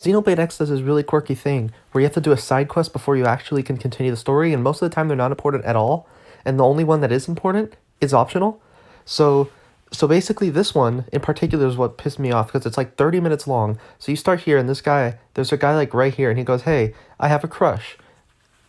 Xenoblade X does this really quirky thing where you have to do a side quest before you actually can continue the story, and most of the time they're not important at all, and the only one that is important is optional. So so basically this one in particular is what pissed me off because it's like 30 minutes long. So you start here and there's a guy like right here and he goes, "Hey, I have a crush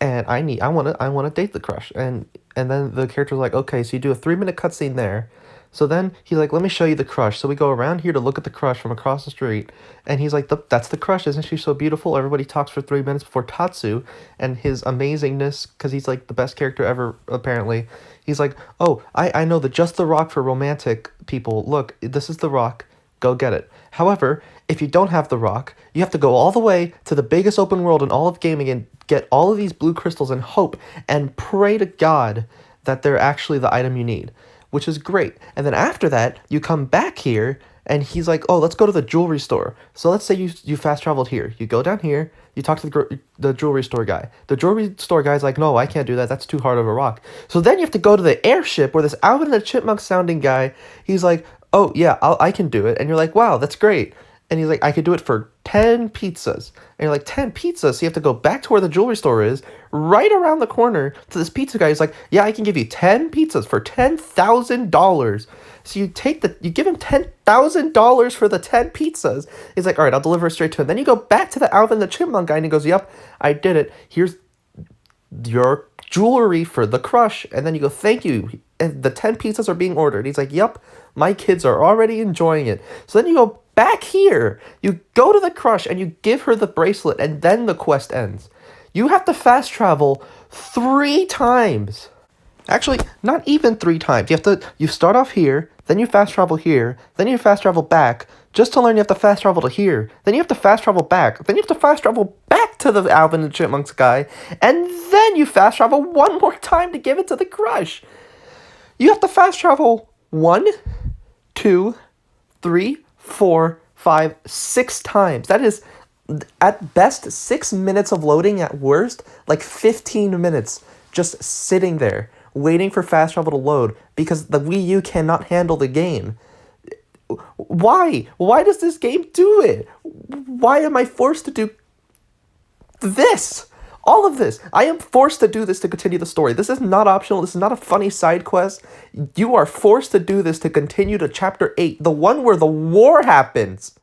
and I want to date the crush." And then the character's like, "Okay, so you do a 3-minute cutscene there." So then he's like, "Let me show you the crush." So we go around here to look at the crush from across the street, and he's like, "That's the crush, isn't she so beautiful?" Everybody talks for 3 minutes before Tatsu and his amazingness, because he's like the best character ever apparently. He's like, "Oh, I know the just the rock for romantic people. Look, this is the rock. Go get it." However, if you don't have the rock, you have to go all the way to the biggest open world in all of gaming and get all of these blue crystals and hope and pray to God that they're actually the item you need, which is great. And then after that, you come back here and he's like, "Oh, let's go to the jewelry store." So let's say you fast traveled here. You go down here, you talk to the jewelry store guy. The jewelry store guy's like, "No, I can't do that. That's too hard of a rock." So then you have to go to the airship where this Alvin and the Chipmunk sounding guy, he's like, "Oh, yeah, I can do it." And you're like, "Wow, that's great." And he's like, "I could do it for 10 pizzas." And you're like, 10 pizzas? So you have to go back to where the jewelry store is, right around the corner to this pizza guy. He's like, "Yeah, I can give you 10 pizzas for $10,000. So you give him $10,000 for the 10 pizzas. He's like, "All right, I'll deliver it straight to him." Then you go back to the Alvin the Chipmunk guy and he goes, "Yep, I did it. Here's your jewelry for the crush." And then you go, "Thank you. And the 10 pizzas are being ordered." He's like, "Yep, my kids are already enjoying it." So then you go back here. You go to the crush and you give her the bracelet, and then the quest ends. You have to fast travel 3 times. Actually, not even 3 times. You start off here, then you fast travel here, then you fast travel back, just to learn you have to fast travel to here. Then you have to fast travel back. Then you have to fast travel back to the Alvin and Chipmunks guy, and then you fast travel one more time to give it to the crush. You have to fast travel 1, 2, 3, 4, 5, 6 times. That is at best 6 minutes of loading, at worst like 15 minutes just sitting there waiting for fast travel to load because the Wii U cannot handle the game. Why does this game do it? Why am I forced to do this? All of this. I am forced to do this to continue the story. This is not optional. This is not a funny side quest. You are forced to do this to continue to chapter 8, the one where the war happens.